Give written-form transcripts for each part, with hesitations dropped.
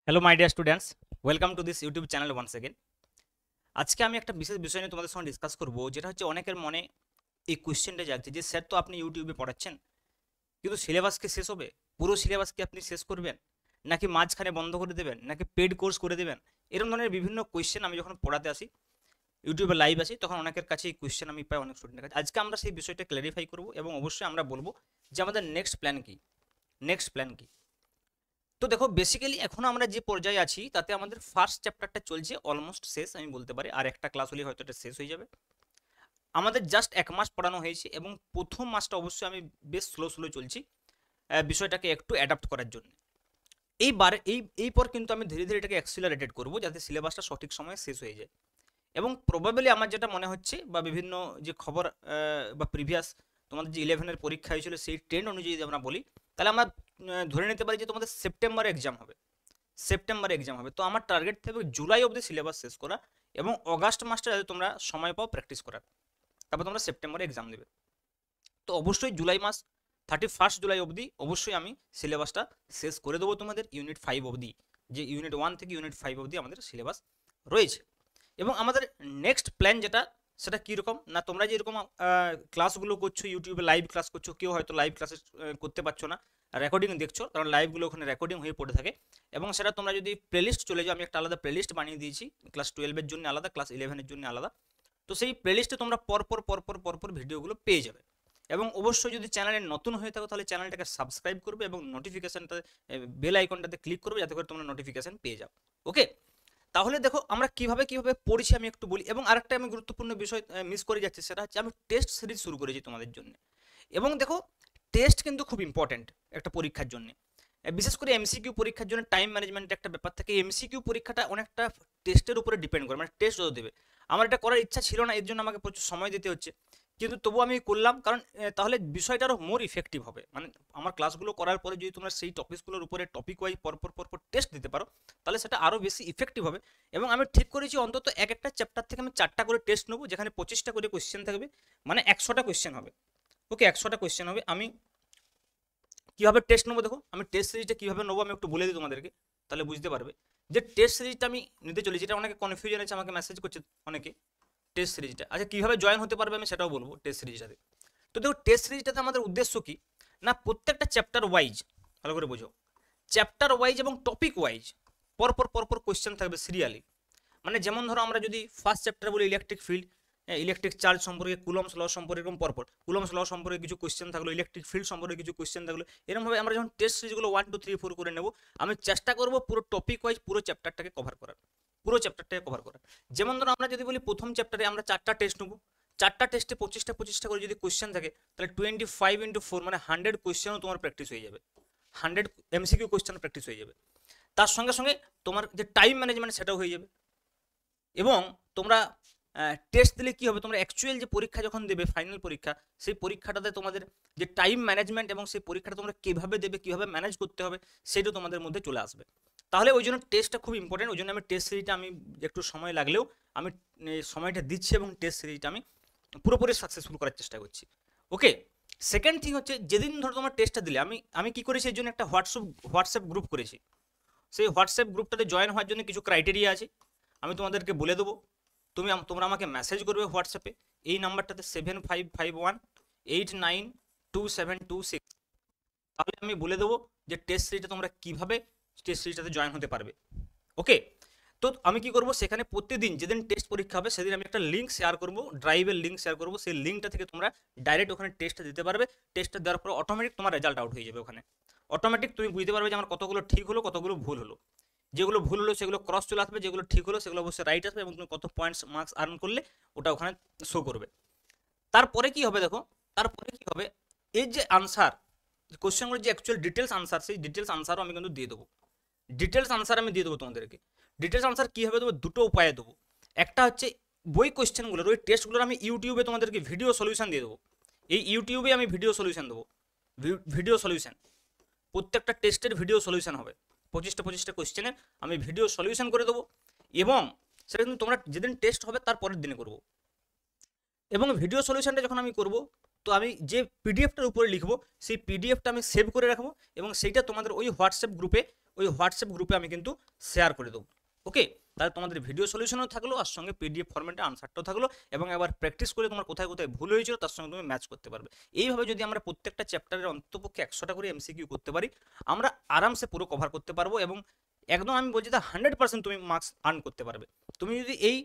Hello my dear students, welcome to this YouTube channel once again. আজকে আমি একটা বিশেষ বিষয় নিয়ে তোমাদের সঙ্গে ডিসকাস করব, যেটা হচ্ছে অনেকের মনে এই কোয়েশ্চেনটা জাগছে যে স্যার তো আপনি ইউটিউবে পড়াচ্ছেন, কিন্তু সিলেবাস কি শেষ হবে? পুরো সিলেবাস কি আপনি শেষ করবেন, নাকি মাঝখানে বন্ধ করে দেবেন, নাকি পেড কোর্স করে দেবেন? এরকম ধরনের বিভিন্ন কোয়েশ্চেন আমি যখন পড়াতে আসি, ইউটিউবে লাইভ আসি, তখন অনেকের কাছে এই কোয়েশ্চেন আমি পাই, অনেক স্টুডেন্টের কাছে। আজকে আমরা সেই বিষয়টা ক্ল্যারিফাই করব এবং অবশ্যই আমরা বলবো যে আমাদের নেক্সট প্ল্যান কি, নেক্সট প্ল্যান কি। তো দেখো, বেসিক্যালি এখন আমরা যে পর্যায়ে আছি তাতে আমাদের ফার্স্ট চ্যাপ্টারটা চলছে, অলমোস্ট শেষ আমি বলতে পারি, আর একটা ক্লাস হলে হয়তো এটা শেষ হয়ে যাবে। আমাদের জাস্ট 1 মাস পড়ানো হয়েছে এবং প্রথম মাসটা অবশ্যই আমি বেশ স্লো স্লো চলছি বিষয়টাকে একটু অ্যাডাপ্ট করার জন্য। এইবার এই পর কিন্তু আমি ধীরে ধীরে এটাকে অ্যাক্সিলারেটেড করবো, যাতে সিলেবাসটা সঠিক সময়ে শেষ হয়ে যায়। এবং প্রবাবলি আমার যেটা মনে হচ্ছে, বা বিভিন্ন যে খবর বা প্রিভিয়াস তোমাদের যে 11-এর পরীক্ষা হয়েছিল সেই ট্রেন্ড অনুযায়ী যদি আমরা বলি, তাহলে আমরা ধরে নিতে পারি যে তোমাদের সেপ্টেম্বরে এক্সাম হবে, সেপ্টেম্বরে এক্সাম হবে। তো আমার টার্গেট থাকবে জুলাই অবধি সিলেবাস শেষ করা এবং অগাস্ট মাসটা যাতে তোমরা সময় পাও প্র্যাকটিস করার, তারপর তোমরা সেপ্টেম্বরে এক্সাম দেবে। তো অবশ্যই জুলাই মাস 31 জুলাই অবধি অবশ্যই আমি সিলেবাসটা শেষ করে দেবো তোমাদের ইউনিট 5 অবধি, যে ইউনিট 1 থেকে ইউনিট 5 অবধি আমাদের সিলেবাস রয়েছে। এবং আমাদের নেক্সট প্ল্যান যেটা, সেটা কীরকম না, তোমরা যেরকম ক্লাসগুলো করছো, ইউটিউবে লাইভ ক্লাস করছো, কেউ হয়তো লাইভ ক্লাসে করতে পারছো না, রেকর্ডিং দেখছো, কারণ লাইভগুলো ওখানে রেকর্ডিং হয়ে পড়ে থাকে। এবং সেটা তোমরা যদি প্লেলিস্ট চলে যাও, আমি একটা আলাদা প্লেলিস্ট বানিয়ে দিয়েছি, ক্লাস 12-এর জন্য আলাদা, ক্লাস 11-এর জন্য আলাদা। তো সেই প্লেলিস্টে তোমরা পরপর পরপর পরপর ভিডিওগুলো পেয়ে যাবে। এবং অবশ্যই যদি চ্যানেলে নতুন হয়ে থাকো, তাহলে চ্যানেলটাকে সাবস্ক্রাইব করবে এবং নোটিফিকেশনটা, বেল আইকনটাতে ক্লিক করবে, যাতে করে তোমরা নোটিফিকেশন পেয়ে যাও। ওকে, তাহলে দেখো আমরা কিভাবে কিভাবে পড়ছি আমি একটু বলি। এবং আরেকটা আমি গুরুত্বপূর্ণ বিষয় মিস করে যাচ্ছি, সেটা হচ্ছে আমি টেস্ট সিরিজ শুরু করেছি তোমাদের জন্য। এবং দেখো, টেস্ট কিন্তু খুব ইম্পর্ট্যান্ট একটা পরীক্ষার জন্য, বিশেষ করে এমসিকিউ পরীক্ষার জন্য টাইম ম্যানেজমেন্টের একটা ব্যাপার থাকে। এমসিকিউ পরীক্ষাটা অনেকটা টেস্টের উপরে ডিপেন্ড করে, মানে টেস্ট যত দেবে। আমার এটা করার ইচ্ছা ছিল না, এর জন্য আমাকে প্রচুর সময় দিতে হচ্ছে, কিন্তু তবু আমি করলাম, কারণ তাহলে বিষয়টা আরও মোর ইফেক্টিভ হবে। মানে আমার ক্লাসগুলো করার পরে যদি তোমরা সেই টপিকগুলোর উপরে টপিক ওয়াইজ পরপর পরপর টেস্ট দিতে পারো, তাহলে সেটা আরও বেশি ইফেক্টিভ হবে। এবং আমি ঠিক করেছি অন্তত এক একটা চ্যাপ্টার থেকে আমি 4টা করে টেস্ট নেবো, যেখানে 25টা করে কোয়েশ্চেন থাকবে, মানে 100টা কোয়েশ্চেন হবে। ওকে, 100টা কোয়েশ্চেন হবে। আমি কীভাবে টেস্ট নেবো দেখো, আমি টেস্ট সিরিজটা কীভাবে নেবো আমি একটু বলে দিই তোমাদেরকে, তাহলে বুঝতে পারবে। যে টেস্ট সিরিজটা আমি নিতে চলেছি, এটা অনেকে কনফিউশন আছে, আমাকে মেসেজ করছে অনেকে। টেস্ট সিরিজটা আচ্ছা কীভাবে জয়েন হতে পারবে আমি সেটাও বলবো টেস্ট সিরিজটাতে। তো দেখো, টেস্ট সিরিজটাতে আমাদের উদ্দেশ্য কি না, প্রত্যেকটা চ্যাপ্টার ওয়াইজ, ভালো করে বোঝো, চ্যাপ্টার ওয়াইজ এবং টপিক ওয়াইজ পরপর পরপর কোয়েশ্চেন থাকবে সিরিয়ালি। মানে যেমন ধরো আমরা যদি ফার্স্ট চ্যাপ্টার বলি ইলেকট্রিক ফিল্ড, ইলেকট্রিক চার্জ সম্পর্কে, কুলম্বস ল সম্পর্কে, এরকম পরপর কুলম্বস ল সম্পর্কে কিছু কোয়েশ্চেন থাকলো, ইলেকট্রিক ফিল্ড সম্পর্কে কিছু কোয়েশ্চেন থাকলো। এরকমভাবে আমরা যখন টেস্ট সিরিজগুলো 1 2 3 4 করে নেব, আমি চেষ্টা করবো পুরো টপিক ওয়াইজ পুরো চ্যাপ্টারটাকে কভার করার, পুরো চ্যাপ্টারটাকে কভার করার। যেমন ধরো আমরা যদি বলি প্রথম চ্যাপ্টারে আমরা 4টা টেস্ট নেবো, 4টা টেস্টে 25টা 25টা করে যদি কোয়েশ্চেন থাকে, তাহলে 25 × 4 মানে 100 কোয়েশ্চেনও তোমার প্র্যাকটিস হয়ে যাবে, 100 এমসিকিউ কোয়েশ্চেন প্র্যাকটিস হয়ে যাবে। তার সঙ্গে সঙ্গে তোমার যে টাইম ম্যানেজমেন্ট সেটাও হয়ে যাবে। এবং তোমরা টেস্ট দিলে কী হবে, তোমরা অ্যাকচুয়াল যে পরীক্ষা যখন দেবে, ফাইনাল পরীক্ষা, সেই পরীক্ষাটাতে তোমাদের যে টাইম ম্যানেজমেন্ট এবং সেই পরীক্ষাটা তোমরা কীভাবে দেবে, কীভাবে ম্যানেজ করতে হবে, সেটাও তোমাদের মধ্যে চলে আসবে। তাহলে ওই জন্য টেস্টটা খুব ইম্পর্টেন্ট। ওই জন্য আমি টেস্ট সিরিজটা আমি একটু সময় লাগলেও আমি সময়টা দিচ্ছি এবং টেস্ট সিরিজটা আমি পুরোপুরি সাকসেসফুল করার চেষ্টা করছি। ওকে, সেকেন্ড থিং হচ্ছে, যেদিন ধরো তোমার টেস্টটা দিলে, আমি কী করেছি, এর জন্য একটা হোয়াটসঅ্যাপ গ্রুপ করেছি। সেই হোয়াটসঅ্যাপ গ্রুপটাতে জয়েন হওয়ার জন্য কিছু ক্রাইটেরিয়া আছে, আমি তোমাদেরকে বলে দেবো। তোমরা আমাকে মেসেজ করবে হোয়াটসঅ্যাপে, এই নাম্বারটাতে 7551892726। তাহলে আমি বলে দেবো যে টেস্ট সিরিজটা তোমরা কীভাবে টেস্ট সিরিজটাতে জয়েন হতে পারবে। ওকে, তো আমি কি করব, সেখানে প্রতিদিন যেদিন টেস্ট পরীক্ষা হবে সেদিন আমি একটা লিঙ্ক শেয়ার করব, ড্রাইভের লিঙ্ক শেয়ার করব। সেই লিঙ্কটা থেকে তোমরা ডাইরেক্ট ওখানে টেস্টটা দিতে পারবে। টেস্টটা দেওয়ার পর অটোমেটিক তোমার রেজাল্ট আউট হয়ে যাবে ওখানে। অটোমেটিক তুমি বুঝতে পারবে যে আমার কতগুলো ঠিক হলো, কতগুলো ভুল হলো। যেগুলো ভুল হলো সেগুলো ক্রস চলে আসবে, যেগুলো ঠিক হলো সেগুলো অবশ্যই রাইট আসবে, এবং তুমি কত পয়েন্টস মার্কস আর্ন করলে ওটা ওখানে শো করবে। তারপরে কি হবে দেখো, তারপরে কি হবে, এই যে আনসার কোশ্চেনগুলোর যে অ্যাকচুয়াল ডিটেলস আনসার, সেই ডিটেলস আনসারও আমি কিন্তু দিয়ে দেবো। ডিটেলস আনসার আমি দিয়ে দেবো তোমাদেরকে। ডিটেলস আনসার কীভাবে দেবো, দুটো উপায়ে দেবো। একটা হচ্ছে বই কোশ্চেনগুলোর, ওই টেস্টগুলোর আমি ইউটিউবে তোমাদেরকে ভিডিও সলিউশন দিয়ে দেবো। এই ইউটিউবে আমি ভিডিও সলিউশন দেবো, ভিডিও সলিউশন, প্রত্যেকটা টেস্টের ভিডিও সলিউশন হবে। 25টা কোশ্চেনের আমি ভিডিও সলিউশন করে দেবো। এবং সেটা কিন্তু তোমরা যেদিন টেস্ট হবে তার পরের দিনে করবো। এবং ভিডিও সলিউশনটা যখন আমি করব, তো আমি যে পিডিএফটার উপরে লিখবো সেই পিডিএফটা আমি সেভ করে রাখবো, এবং সেইটা তোমাদের ওই হোয়াটসঅ্যাপ গ্রুপে ওই হোয়াটসঅ্যাপ গ্রুপে আমি কিন্তু শেয়ার করে দেবো। ওকে, তাহলে তোমাদের ভিডিও সলিউশনও থাকলো আর সঙ্গে পিডিএফ ফরম্যাটে আনসারটাও থাকলো, এবং একবার প্র্যাকটিস করে তোমার কোথায় কোথায় ভুল হয়েছিল তার সঙ্গে তুমি ম্যাচ করতে পারবে। এইভাবে যদি আমরা প্রত্যেকটা চ্যাপ্টারের অন্ততপক্ষে 100টা করে এমসিকিউ করতে পারি, আমরা আরামসে পুরো কভার করতে পারবো, এবং একদম আমি বলছি 100% তুমি মার্কস আর্ন করতে পারবে। তুমি যদি এই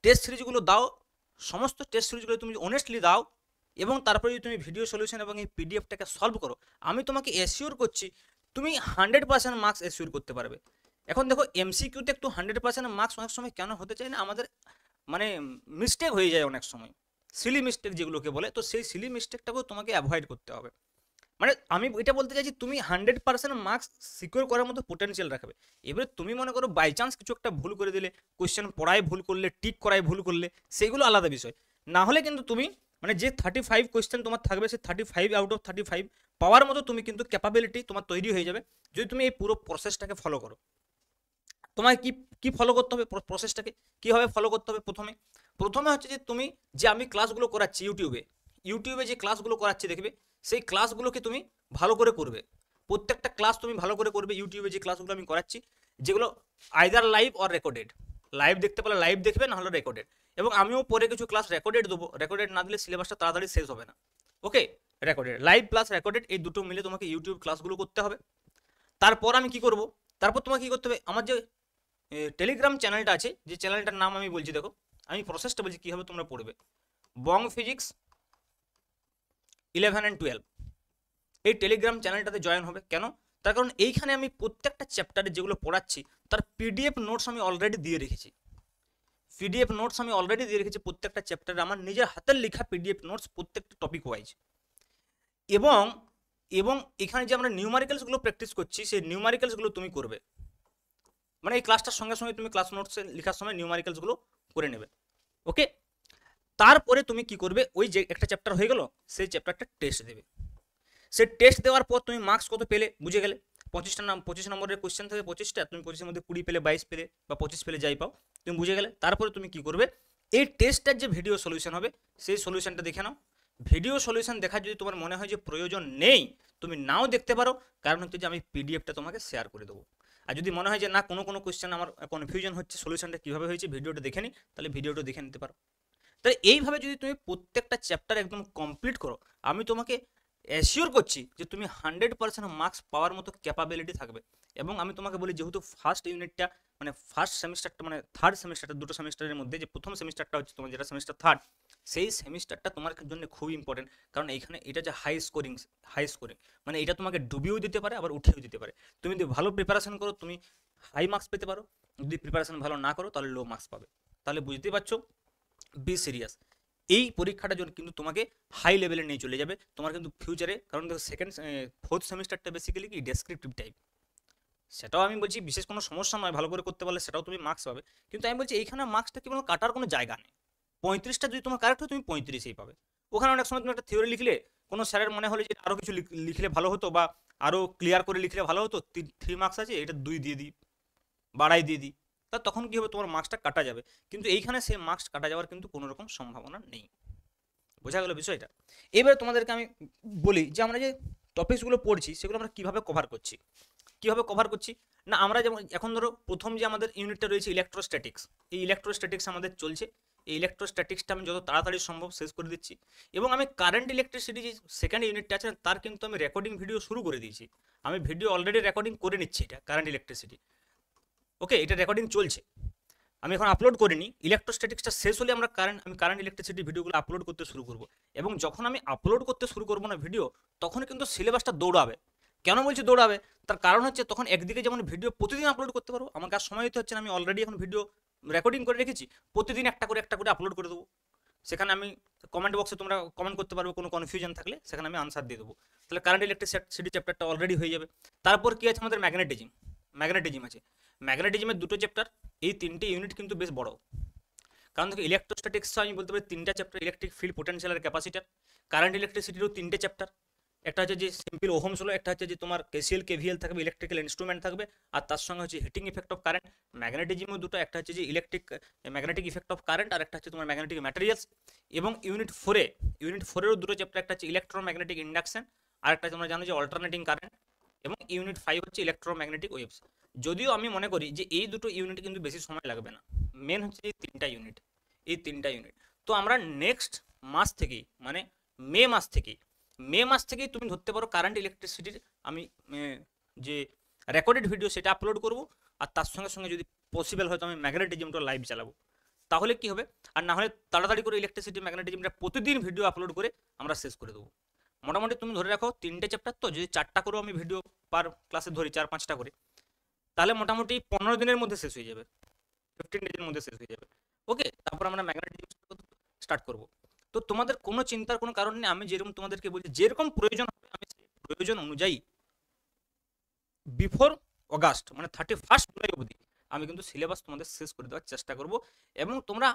টেস্ট সিরিজগুলো দাও, সমস্ত টেস্ট সিরিজগুলো তুমি অনেস্টলি দাও, এবং তারপরে যদি তুমি ভিডিও সলিউশন এবং এই পিডিএফটাকে সলভ করো, আমি তোমাকে এসিওর করছি তুমি 100% মার্কস এসিওর করতে পারবে। এখন দেখো এমসিকিউতে একটু 100% মার্কস অনেক সময় কেন হতে চায় না, আমাদের মানে মিস্টেক হয়ে যায় অনেক সময়, সিলি মিস্টেক যেগুলোকে বলে, তো সেই সিলি মিস্টেকটাকেও তোমাকে অ্যাভয়েড করতে হবে। মানে আমি এটা বলতে চাইছি তুমি 100% মার্কস সিকিউর করার মতো পোটেনশিয়াল রাখবে। এবারে তুমি মনে করো বাই চান্স কিছু একটা ভুল করে দিলে, কোয়েশ্চেন পড়ায় ভুল করলে, টিক করায় ভুল করলে, সেগুলো আলাদা বিষয়। না হলে কিন্তু তুমি মানে যে 35 কোয়েশ্চেন তোমার থাকবে, সেই 35 আউট অফ 35 পাওয়ার মতো তুমি কিন্তু ক্যাপাবিলিটি তোমার তৈরি হয়ে যাবে যদি তুমি এই পুরো প্রসেসটাকে ফলো করো। তোমায় কি কি ফলো করতে হবে, প্রসেসটাকে কীভাবে ফলো করতে হবে? প্রথমে হচ্ছে যে তুমি যে আমি ক্লাসগুলো করাচ্ছি ইউটিউবে যে ক্লাসগুলো করাচ্ছি দেখবে, সেই ক্লাসগুলোকে তুমি ভালো করে করবে। প্রত্যেকটা ক্লাস তুমি ভালো করে করবে। ইউটিউবে যে ক্লাসগুলো আমি করাচ্ছি, যেগুলো either live or recorded, live দেখতে পেলে লাইভ দেখবে, না হলে রেকর্ডেড। এবং আমিও পরে কিছু ক্লাস রেকর্ডেড দেবো, রেকর্ডেড না দিলে সিলেবাসটা তাড়াতাড়ি শেষ হবে না। ওকে, রেকর্ডেড, লাইভ প্লাস রেকর্ডেড, এই দুটো মিলে তোমাকে ইউটিউব ক্লাসগুলো করতে হবে। তারপর আমি কি করব, তারপর তোমাকে কি করতে হবে, আমার যে টেলিগ্রাম চ্যানেলটা আছে, যে চ্যানেলটার নাম আমি বলছি, দেখো আমি প্রসেসটা বলছি কীভাবে তোমরা পড়বে। বং ফিজিক্স 11 and 12, এই টেলিগ্রাম চ্যানেলটাতে জয়েন হবে। কেন? তার কারণ এইখানে আমি প্রত্যেকটা চ্যাপ্টারে যেগুলো পড়াচ্ছি তার পিডিএফ নোটস আমি অলরেডি দিয়ে রেখেছি। প্রত্যেকটা চ্যাপ্টারে আমার নিজের হাতের লেখা পিডিএফ নোটস, প্রত্যেকটা টপিক ওয়াইজ। এবং এবং এখানে যে আমরা নিউমারিক্যালসগুলো প্র্যাকটিস করছি, সেই নিউমারিক্যালসগুলো তুমি করবে, মানে এই ক্লাসটার সঙ্গে সঙ্গে তুমি ক্লাস নোটসে লেখার সময় নিউমারিক্যালসগুলো করে নেবে। ওকে, তারপরে তুমি কি করবে, ওই যে একটা চ্যাপ্টার হয়ে গেল, সেই চ্যাপ্টারটা টেস্ট দেবে। সে টেস্ট দেওয়ার পর তুমি মার্কস কত পেলে বুঝে গেলে। 25 নম্বরের কোয়েশ্চেন থেকে 25টা, তুমি 25-এর মধ্যে 20 পেলে, 22 পেলে বা 25 পেলে, যাই পাও তুমি বুঝে গেলে। তারপরে তুমি কি করবে, এই টেস্টটার যে ভিডিও সলিউশন হবে সেই সলিউশনটা দেখে নাও। ভিডিও সলিউশন দেখার যদি তোমার মনে হয় যে প্রয়োজন নেই, তুমি নাও দেখতে পারো, কারণ হচ্ছে যে আমি পিডিএফটা তোমাকে শেয়ার করে দেবো। আর যদি মনে হয় যে না কোনো কোয়েশ্চেন আমার কনফিউশন হচ্ছে, সলিউশনটা কীভাবে হয়েছে ভিডিওটা দেখে নিই, তাহলে ভিডিওটা দেখে নিতে পারো। তাই এইভাবে যদি তুমি প্রত্যেকটা চ্যাপ্টার একদম কমপ্লিট করো, আমি তোমাকে অ্যাসিওর করছি যে তুমি 100% মার্কস পাওয়ার মতো ক্যাপাবিলিটি থাকবে। এবং আমি তোমাকে বলি, যেহেতু ফার্স্ট ইউনিটটা মানে ফার্স্ট সেমিস্টারটা মানে থার্ড সেমিস্টারটা, দুটো সেমিস্টারের মধ্যে যে প্রথম সেমিস্টারটা হচ্ছে তোমার, যেটা সেমিস্টার থার্ড, সেই সেমিস্টারটা তোমার জন্য খুব ইম্পর্টেন্ট। কারণ এইখানে এটা যে হাই স্কোরিং, মানে এটা তোমাকে ডুবিয়েও দিতে পারে, আবার উঠিয়েও দিতে পারে। তুমি যদি ভালো প্রিপারেশন করো তুমি হাই মার্কস পেতে পারো, যদি প্রিপারেশন ভালো না করো তাহলে লো মার্কস পাবে। তাহলে বুঝতেই পারছো, বি সিরিয়াস। এই পরীক্ষাটা জন্য কিন্তু তোমাকে হাই লেভেলে নিয়ে চলে যাবে তোমার কিন্তু ফিউচারে। কারণ দেখো ফোর্থ সেমিস্টারটা বেসিক্যালি কি ডেসক্রিপটিভ টাইপ, সেটাও আমি বলছি বিশেষ কোনো সমস্যা নয়, ভালো করে করতে পারলে সেটাও তুমি মার্কস পাবে। কিন্তু আমি বলছি এইখানে মার্কসটা কি বলো, কাটার কোনো জায়গা নেই। 35টা যদি তোমার কারেক্ট হয় তুমি 35ই পাবে। ওখানে অনেক সময় তুমি একটা থিওরি লিখলে, কোনো স্যারের মনে হলে যে আরও কিছু লিখলে ভালো হতো, বা আরও ক্লিয়ার করে লিখলে ভালো হতো, 3 মার্কস আছে, এটা 2 দিয়ে দিই, বাড়াই দিয়ে দিই, তা তখন কী হবে, তোমার মার্কসটা কাটা যাবে। কিন্তু এইখানে সেই মার্কস কাটা যাওয়ার কিন্তু কোনো রকম সম্ভাবনা নেই। বোঝা গেল বিষয়টা? এবারে তোমাদেরকে আমি বলি যে আমরা যে টপিকসগুলো পড়ছি সেগুলো আমরা কীভাবে কভার করছি না, আমরা যেমন এখন ধরো প্রথম যে আমাদের ইউনিটটা রয়েছে ইলেকট্রোস্ট্যাটিক্স, এই ইলেকট্রোস্ট্যাটিক্স আমাদের চলছে। এই ইলেকট্রোস্ট্যাটিক্সটা আমি যত তাড়াতাড়ি সম্ভব শেষ করে দিচ্ছি। এবং আমি কারেন্ট ইলেকট্রিসিটি যে সেকেন্ড ইউনিটটা আছে তার কিন্তু আমি রেকর্ডিং ভিডিও শুরু করে দিয়েছি। আমি ভিডিও অলরেডি রেকর্ডিং করে নিচ্ছি, এটা কারেন্ট ইলেকট্রিসিটি। ওকে, এটা রেকর্ডিং চলছে, আমি এখন আপলোড করিনি। ইলেকট্রোস্ট্যাটিক্সটা শেষ হলে আমি কারেন্ট ইলেকট্রিসিটি ভিডিওগুলো আপলোড করতে শুরু করব। এবং যখন আমি আপলোড করতে শুরু করবো না ভিডিও, তখন কিন্তু সিলেবাসটা দৌড়াবে। কেন বলছি দৌড়াবে, তার কারণ হচ্ছে তখন একদিকে যেমন ভিডিও প্রতিদিন আপলোড করতে পারবো, আমাকে আর সময় দিতে হচ্ছে না, আমি অলরেডি এখন ভিডিও রেকর্ডিং করে রেখেছি, প্রতিদিন একটা করে আপলোড করে দেবো। সেখানে আমি কমেন্ট বক্সে তোমরা কমেন্ট করতে পারবে, কোনো কনফিউশন থাকলে সেখানে আমি আনসার দিয়ে দেবো। তাহলে কারেন্ট ইলেকট্রিসিটি চ্যাপ্টারটা অলরেডি হয়ে যাবে। তারপর কি আছে আমাদের ম্যাগনেটিজম আছে। ম্যাগনেটিজমের 2টো চ্যাপ্টার, এই 3টে ইউনিট কিন্তু বেশ বড়। কারণ দেখো ইলেকট্রোস্ট্যাটিক্স আমি বলতে পারি 3টা চ্যাপ্টার, ইলেকট্রিক ফিল্ড, পোটেনশিয়াল আর ক্যাপাসিটার। কারেন্ট ইলেকট্রিসিটিরও 3টে চ্যাপ্টার, একটা হচ্ছে যে সিম্পল ওহমস হলো, একটা হচ্ছে যে তোমার কেসিএল কেভিএল থাকবে, ইলেকট্রিক্যাল ইনস্ট্রুমেন্ট থাকবে, আর তার সঙ্গে হচ্ছে হিটিং ইফেক্ট অফ কারেন্ট। ম্যাগনেটিজমও দুটো, একটা হচ্ছে যে ম্যাগনেটিক ইফেক্ট অফ কারেন্ট, আর একটা হচ্ছে তোমার ম্যাগনেটিক ম্যাটেরিয়ালস। এবং ইউনিট 4এরও দুটো চ্যাপ্টার, একটা হচ্ছে ইলেকট্রোম্যাগনেটিক ইন্ডাকশন, আর একটা তোমরা জানো যে অল্টারনেটিং কারেন্ট। এবং ইউনিট 5 হচ্ছে ইলেকট্রোম্যাগনেটিক ওয়েভস। যদিও আমি মনে করি যে এই দুটো ইউনিট কিন্তু বেশি সময় লাগবে না, মেন হচ্ছে এই তিনটা ইউনিট, এই তিনটা ইউনিট। তো আমরা নেক্সট মাস থেকেই, মানে মে মাস থেকেই তুমি ধরতে পারো কারেন্ট ইলেকট্রিসিটির আমি যে রেকর্ডেড ভিডিও সেটা আপলোড করব। আর তার সঙ্গে সঙ্গে যদি পসিবল হয় তো আমি ম্যাগনেটিজমটা লাইভ চালাবো। তাহলে কি হবে, আর না হলে তাড়াতাড়ি করে ইলেকট্রিসিটি ম্যাগনেটিজমটা প্রতিদিন ভিডিও আপলোড করে আমরা শেষ করে দেবো। মোটামুটি তুমি ধরে রাখো 3টে চ্যাপ্টার, তো যদি 4টা করেও আমি ভিডিও পার ক্লাসে ধরি, 4-5টা করে, তাহলে মোটামুটি 15 দিনের মধ্যে শেষ হয়ে যাবে, 15 ডেজের মধ্যে শেষ হয়ে যাবে। ওকে, তারপর আমরা ম্যাগনেটিজম স্টার্ট করব। তো তোমাদের কোনো চিন্তার কোনো কারণ নেই, আমি যেরকম তোমাদেরকে বলছি যেরকম প্রয়োজন হবে আমি সেই প্রয়োজন অনুযায়ী বিফোর অগাস্ট মানে 31 জুলাই অবধি আমি কিন্তু সিলেবাস তোমাদের শেষ করে দেওয়ার চেষ্টা করব। এবং তোমরা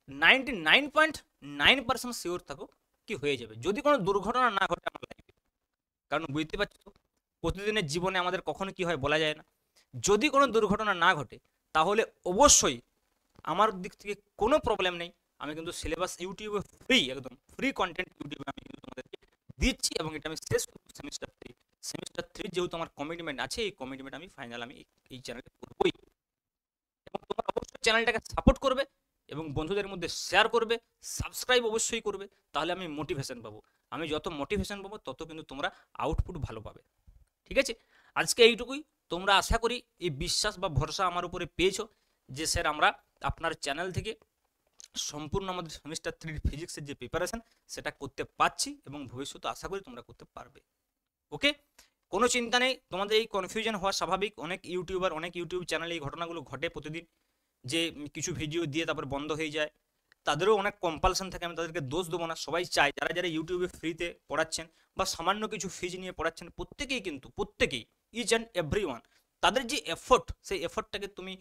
99.9% শিওর থাকো কি হয়ে যাবে, যদি কোনো দুর্ঘটনা না ঘটে আমার লাইফে। কারণ বুঝতে পারছো প্রতিদিনের জীবনে আমাদের কখনো কি হয় বলা যায় না। যদি কোনো দুর্ঘটনা না ঘটে তাহলে অবশ্যই আমার দিক থেকে কোনো প্রবলেম নেই, আমি কিন্তু সিলেবাস ইউটিউবে ফ্রি, একদম ফ্রি কন্টেন্ট ইউটিউবে আমি কিন্তু তোমাদেরকে দিচ্ছি। এবং এটা আমি শেষ করবো সেমিস্টার 3 যেহেতু আমার কমিটমেন্ট আছে, এই কমিটমেন্ট আমি ফাইনাল আমি এই চ্যানেলে করবোই। এবং তোমরা অবশ্যই চ্যানেলটাকে সাপোর্ট করবে এবং বন্ধুদের মধ্যে শেয়ার করবে, সাবস্ক্রাইব অবশ্যই করবে, তাহলে আমি মোটিভেশন পাবো। আমি যত মোটিভেশন পাবো তত কিন্তু তোমরা আউটপুট ভালো পাবে। ঠিক আছে, আজকে এইটুকুই। তোমরা আশা করি এই বিশ্বাস বা ভরসা আমার উপরে পেয়েছো যে স্যার আমরা আপনার চ্যানেল থেকে সম্পূর্ণ আমাদের সেমিস্টার 3 ফিজিক্সের যে প্রিপারেশন সেটা করতে পারছি এবং ভবিষ্যতে আশা করি তোমরা করতে পারবে। ওকে, কোনো চিন্তা নেই, তোমাদের এই কনফিউশন হওয়া স্বাভাবিক। অনেক ইউটিউবার, অনেক ইউটিউব চ্যানেলে এই ঘটনাগুলো ঘটে প্রতিদিন, যে কিছু ভিডিও দিয়ে তারপর বন্ধ হয়ে যায়। তাদেরও অনেক কম্পালশন থাকে, আমি তাদেরকে দোষ দেবো না। সবাই চায় যারা যারা ইউটিউবে ফ্রিতে পড়াচ্ছেন বা সামান্য কিছু ফিজ নিয়ে পড়াচ্ছেন, প্রত্যেকেই ইচ অ্যান্ড এভরি ওয়ান, তাদের যে এফোর্ট সেই এফোর্টটাকে তুমি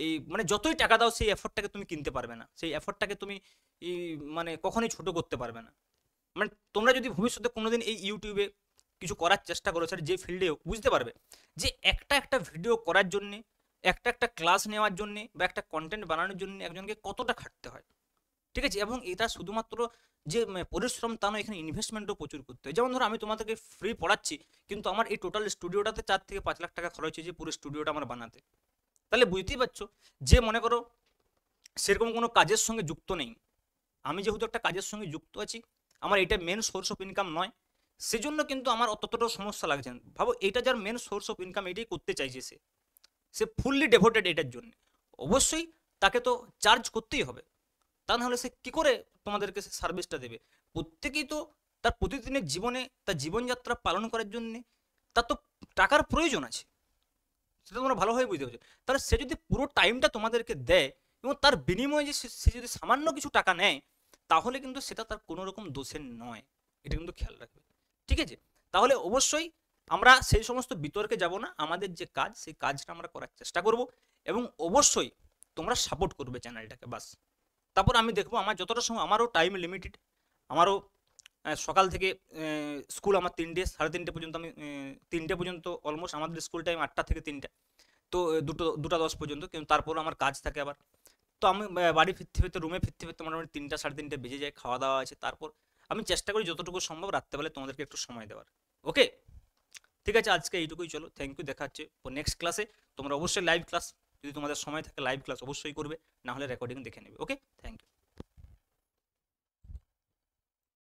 এই মানে যতই টাকা দাও সেই এফোর্টটাকে তুমি কিনতে পারবে না, সেই এফোর্টটাকে তুমি মানে কখনোই ছোট করতে পারবে না। মানে তোমরা যদি ভবিষ্যতে কোনোদিন এই ইউটিউবে কিছু করার চেষ্টা করো স্যার, যে ফিল্ডেও বুঝতে পারবে যে একটা ভিডিও করার জন্যে, একটা ক্লাস নেওয়ার জন্যে বা একটা কন্টেন্ট বানানোর জন্য একজনকে কতটা খাটতে হয়। ঠিক আছে, এবং এটা শুধুমাত্র যে পরিশ্রম তা নয়, এখানে ইনভেস্টমেন্টও প্রচুর করতে হয়। যেমন ধরো আমি তোমাদেরকে ফ্রি পড়াচ্ছি, কিন্তু আমার এই টোটাল স্টুডিওটাতে 4 থেকে 5 লাখ টাকা খরচ হয়েছে পুরো স্টুডিওটা আমার বানাতে। তাহলে বুঝতেই পারছো যে মনে করো সেরকম কোনো কাজের সঙ্গে যুক্ত নেই, আমি যেহেতু একটা কাজের সঙ্গে যুক্ত আছি, আমার এটা মেন সোর্স অফ ইনকাম নয়, সেজন্য কিন্তু আমার অতটাও সমস্যা লাগছে না। ভাবো এটা যার মেন সোর্স অফ ইনকাম, এটাই করতে চাইছে, সে ফুললি ডেভোটেড এটার জন্য, অবশ্যই তাকে তো চার্জ করতেই হবে। তা নাহলে সে কী করে তোমাদেরকে সে সার্ভিসটা দেবে। প্রত্যেকেই তো তার প্রতিদিনের জীবনে তার জীবনযাত্রা পালন করার জন্যে তার তো টাকার প্রয়োজন আছে, সেটা তোমরা ভালোভাবে বুঝতে পারছো। তাহলে সে যদি পুরো টাইমটা তোমাদেরকে দেয় এবং তার বিনিময়ে যে সে যদি সামান্য কিছু টাকা নেয়, তাহলে কিন্তু সেটা তার কোনো রকম দোষের নয়, এটা কিন্তু খেয়াল রাখবে। ঠিক আছে, তাহলে অবশ্যই আমরা সেই সমস্ত বিতর্কে যাব না, আমাদের যে কাজ সেই কাজটা আমরা করার চেষ্টা করব। এবং অবশ্যই তোমরা সাপোর্ট করবে চ্যানেলটাকে, বাস। তারপর আমি দেখবো আমার যতটা সময়, আমারও টাইম লিমিটেড, আমারও সকাল থেকে স্কুল আমার 3টে, 3:30 পর্যন্ত, আমি 3টে পর্যন্ত অলমোস্ট, আমাদের স্কুল টাইম 8টা থেকে 3টা, তো 2টা 10 পর্যন্ত, কিন্তু তারপরও আমার কাজ থাকে আবার। তো আমি বাড়ি ফিরতে ফিরতে, রুমে ফিরতে ফিরতে মোটামুটি 3টা 3:30 বেজে যায়, খাওয়া দাওয়া আছে। তারপর আমি চেষ্টা করি যতটুকু সম্ভব রাত্রেবেলায় তোমাদেরকে একটু সময় দেওয়ার। ওকে, ঠিক আছে, আজকে এইটুকুই, চলো, থ্যাংক ইউ, দেখা হচ্ছে নেক্সট ক্লাসে। তোমরা অবশ্যই লাইভ ক্লাস, যদি তোমাদের সময় থাকে লাইভ ক্লাস অবশ্যই করবে, না হলে রেকর্ডিং দেখে নেবে। ওকে, থ্যাংক ইউ।